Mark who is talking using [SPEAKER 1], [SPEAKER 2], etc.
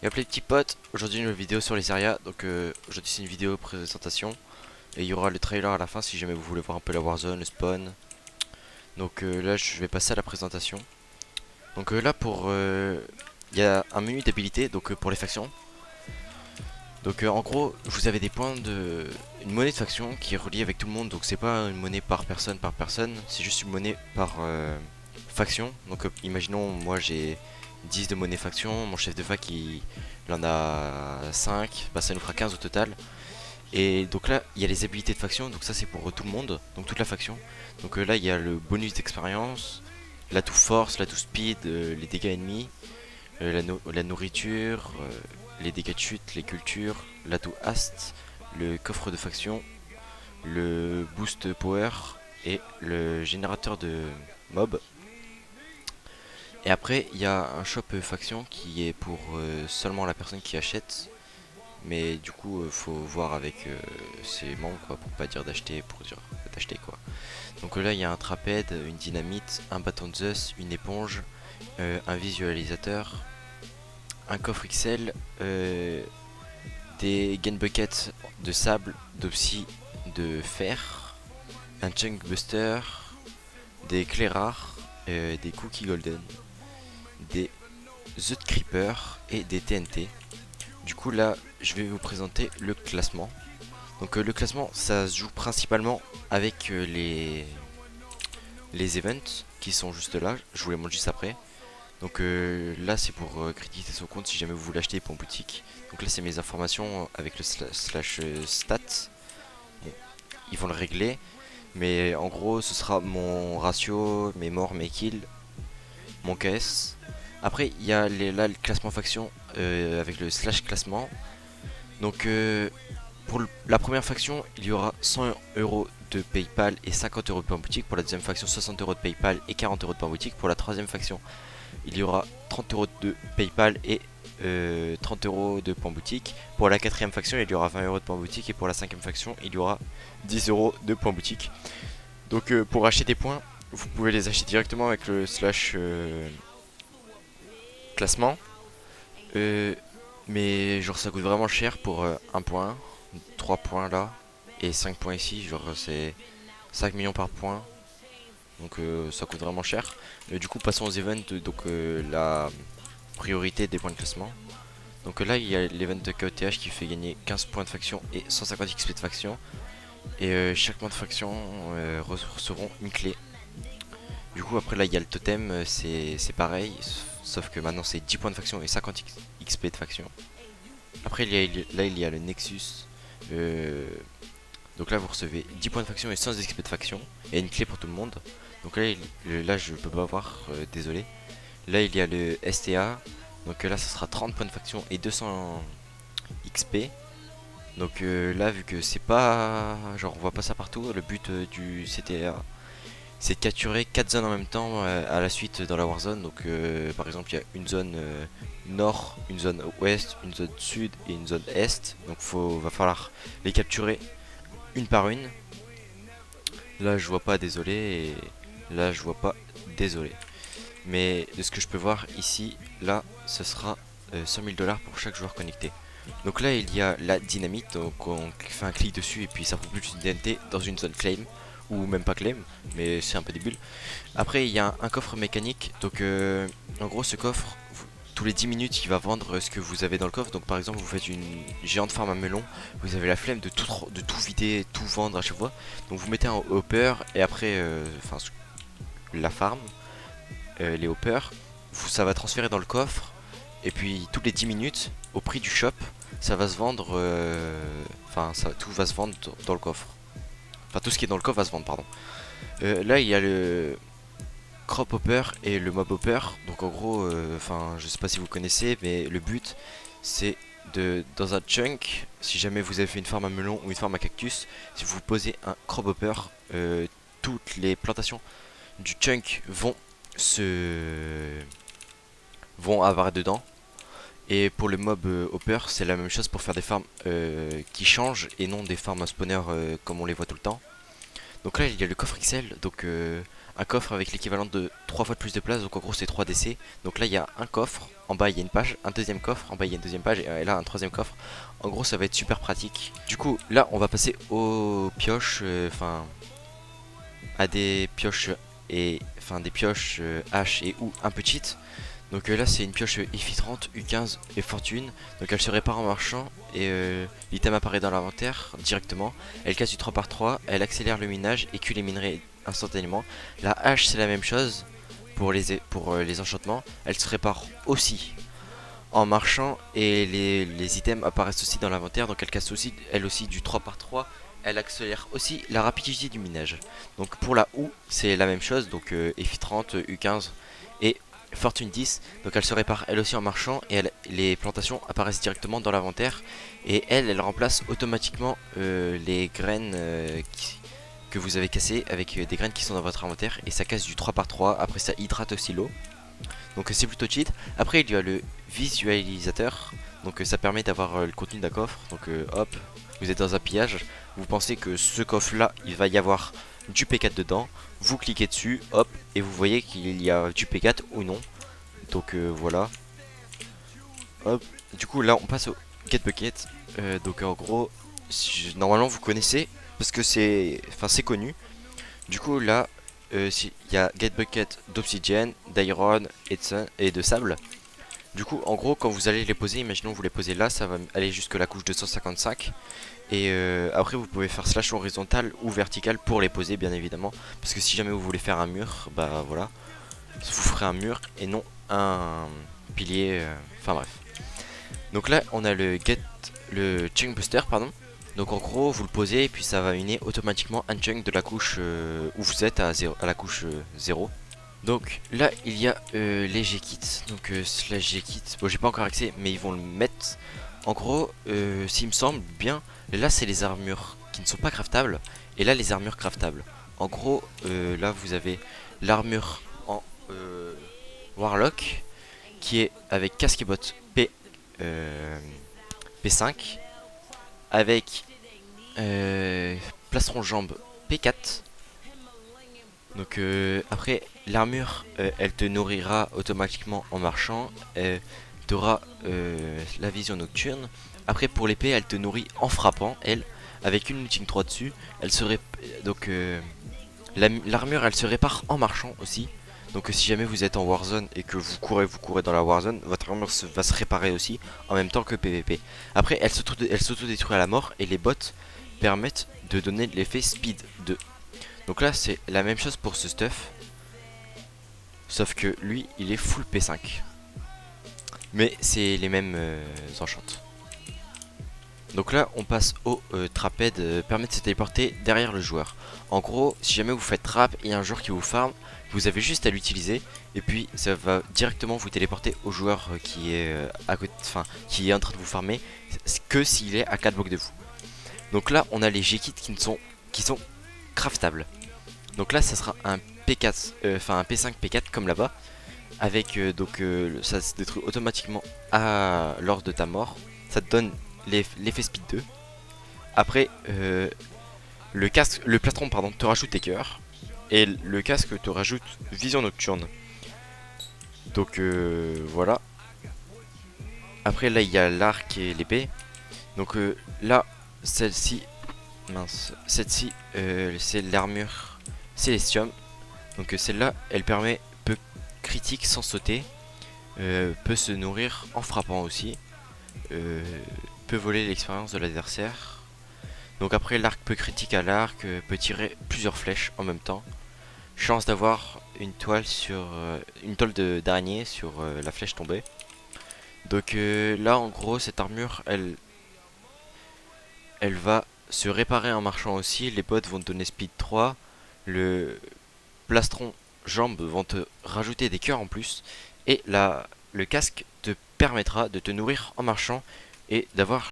[SPEAKER 1] Et hop les petits potes, aujourd'hui une vidéo sur les areas, donc aujourd'hui c'est une vidéo présentation et il y aura le trailer à la fin si jamais vous voulez voir un peu la Warzone, le spawn. Donc là je vais passer à la présentation. Donc là pour il y a un menu d'habilité donc pour les factions. Donc en gros vous avez des points de une monnaie de faction qui est reliée avec tout le monde, donc c'est pas une monnaie par personne, c'est juste une monnaie par faction. Donc imaginons moi j'ai 10 de monnaie faction, mon chef de fac il en a 5, bah ça nous fera 15 au total. Et donc là il y a les habilités de faction, donc ça c'est pour tout le monde, donc toute la faction. Donc là il y a le bonus d'expérience, l'atout force, l'atout speed, les dégâts ennemis, la nourriture, les dégâts de chute, les cultures, l'atout hast, le coffre de faction, le boost power et le générateur de mobs. Et après il y a un shop faction qui est pour seulement la personne qui achète. Mais du coup faut voir avec ses membres quoi, pour pas dire d'acheter, pour dire d'acheter quoi. Donc là il y a un trapède, une dynamite, un bâton de Zeus, une éponge, un visualisateur, un coffre XL, des gun buckets de sable, d'opsie, de fer, un chunk buster, des clés rares, des cookies golden, des The Creeper et des TNT. Du coup là je vais vous présenter le classement. Donc le classement ça se joue principalement avec les events qui sont juste là, je vous les montre juste après. Donc là c'est pour créditer son compte si jamais vous voulez acheter pour boutique. Donc là c'est mes informations avec le slash stats. Bon, ils vont le régler, mais en gros ce sera mon ratio, mes morts, mes kills, mon KS. Après il y a là le classement faction avec le slash classement. Donc pour la première faction, il y aura 100 euros de PayPal et 50 euros de pain boutique. Pour la deuxième faction, 60 euros de PayPal et 40 euros de pain boutique. Pour la troisième faction, il y aura 30 euros de PayPal et 30 euros de pain boutique. Pour la quatrième faction, il y aura 20 euros de pain boutique. Et pour la cinquième faction, il y aura 10 euros de pain boutique. Donc pour acheter des points, vous pouvez les acheter directement avec le slash classement. Euh, mais genre ça coûte vraiment cher pour 1 point, 3 points là et 5 points ici, genre c'est 5 millions par point. Donc ça coûte vraiment cher. Du coup passons aux events, donc la priorité des points de classement. Donc là il y a l'event KOTH qui fait gagner 15 points de faction et 150 XP de faction. Et chaque point de faction recevront une clé. Du coup après là il y a le totem, c'est pareil, sauf que maintenant c'est 10 points de faction et 50 XP de faction. Après là il y a le Nexus. euh, donc là vous recevez 10 points de faction et 100 XP de faction. Et une clé pour tout le monde. Donc là je peux pas voir, désolé. Là il y a le STA. Donc là ça sera 30 points de faction et 200 XP. Donc là vu que c'est pas... Genre on voit pas ça partout. Le but du CTA c'est de capturer 4 zones en même temps à la suite dans la Warzone. Donc par exemple il y a une zone nord, une zone ouest, une zone sud et une zone est. Donc va falloir les capturer une par une. Là je vois pas, désolé, et là je vois pas, désolé. Mais de ce que je peux voir ici, là ce sera 100 000 $ pour chaque joueur connecté. Donc là il y a la dynamite, donc on fait un clic dessus et puis ça propulse une TNT dans une zone claim, ou même pas claim, mais c'est un peu débile. Après il y a un coffre mécanique, donc en gros ce coffre, tous les 10 minutes il va vendre ce que vous avez dans le coffre. Donc par exemple vous faites une géante farm à melon, vous avez la flemme de tout vider, tout vendre à chaque fois. Donc vous mettez un hopper et après, enfin la farm, les hoppers, ça va transférer dans le coffre. Et puis toutes les 10 minutes, au prix du shop, ça va se vendre, enfin tout va se vendre dans le coffre. Enfin tout ce qui est dans le coffre va se vendre, pardon. Là il y a le crop hopper et le mob hopper. Donc en gros, enfin je sais pas si vous connaissez, mais le but c'est de, dans un chunk, si jamais vous avez fait une farm à melon ou une farm à cactus, si vous posez un crop hopper, toutes les plantations du chunk vont avoir dedans. Et pour le mob hopper, c'est la même chose pour faire des farms qui changent et non des farms à spawner comme on les voit tout le temps. Donc là il y a le coffre XL, donc un coffre avec l'équivalent de 3 fois plus de place, donc en gros c'est 3 DC. Donc là il y a un coffre, en bas il y a une page, un deuxième coffre, en bas il y a une deuxième page, et là un troisième coffre. En gros ça va être super pratique. Du coup là on va passer aux pioches, enfin à des pioches et enfin des pioches H et ou un peu cheat. Donc là c'est une pioche IFI 30, U15 et Fortune. Donc elle se répare en marchant et l'item apparaît dans l'inventaire directement. Elle casse du 3x3, elle accélère le minage et tue les minerais instantanément. La hache c'est la même chose pour les enchantements. Elle se répare aussi en marchant et les items apparaissent aussi dans l'inventaire. Donc elle casse aussi elle aussi du 3x3. Elle accélère aussi la rapidité du minage. Donc pour la OU c'est la même chose. Donc IFI 30, U15 et Fortune 10, donc elle se répare elle aussi en marchant et les plantations apparaissent directement dans l'inventaire et elle remplace automatiquement les graines que vous avez cassées avec des graines qui sont dans votre inventaire et ça casse du 3x3, après ça hydrate aussi l'eau, donc c'est plutôt cheat. Après il y a le visualisateur, donc ça permet d'avoir le contenu d'un coffre, donc hop, vous êtes dans un pillage, vous pensez que ce coffre là il va y avoir du P4 dedans, vous cliquez dessus, hop, et vous voyez qu'il y a du P4 ou non. Donc voilà. Hop. Du coup là on passe au Get Bucket. Donc en gros, normalement vous connaissez parce que c'est connu. Du coup là, il y a Get Bucket d'obsidienne, d'iron et de sable. Du coup en gros quand vous allez les poser, imaginons vous les posez là, ça va aller jusque la couche 255. Et après vous pouvez faire slash horizontal ou vertical pour les poser bien évidemment. Parce que si jamais vous voulez faire un mur, bah voilà, vous ferez un mur et non un pilier, enfin bref. Donc là on a le chunk booster pardon. Donc en gros vous le posez et puis ça va miner automatiquement un chunk de la couche où vous êtes à la couche 0. Donc là il y a les G-kits, donc slash G-kit, bon j'ai pas encore accès mais ils vont le mettre. En gros s'il me semble bien, là c'est les armures qui ne sont pas craftables et là les armures craftables. En gros là vous avez l'armure en Warlock qui est avec casque et bottes P5 avec plastron jambes P4. Donc après l'armure elle te nourrira automatiquement en marchant, tu auras la vision nocturne. Après pour l'épée elle te nourrit en frappant elle, avec une looting 3 dessus. Elle serait donc l'armure elle se répare en marchant aussi. Donc si jamais vous êtes en Warzone et que vous courez dans la Warzone, votre armure va se réparer aussi en même temps que PVP. Après elle s'auto-détruit à la mort et les bots permettent de donner l'effet speed 2. Donc là c'est la même chose pour ce stuff, sauf que lui il est full P5. Mais c'est les mêmes enchantes. Donc là on passe au trapède, permet de se téléporter derrière le joueur. En gros si jamais vous faites trap et un joueur qui vous farm, vous avez juste à l'utiliser et puis ça va directement vous téléporter au joueur qui est à côté, enfin qui est en train de vous farmer, que s'il est à 4 blocs de vous. Donc là on a les G-kits qui sont craftables. Donc là ça sera un P4, enfin un P5 P4 comme là-bas, avec ça se détruit automatiquement lors de ta mort. Ça te donne l'effet speed 2. Après le plastron pardon te rajoute tes cœurs et le casque te rajoute vision nocturne. Donc voilà. Après là il y a l'arc et l'épée. Donc là celle-ci c'est l'armure Celestium. Donc celle-là elle permet peu critique sans sauter, peut se nourrir en frappant aussi, peut voler l'expérience de l'adversaire. Donc après l'arc peut critique à l'arc, peut tirer plusieurs flèches en même temps. Chance d'avoir une toile sur une toile d'araignée sur la flèche tombée. Donc là en gros cette armure elle va se réparer en marchant aussi. Les bots vont te donner speed 3. Le plastron jambes vont te rajouter des cœurs en plus. Et le casque te permettra de te nourrir en marchant et d'avoir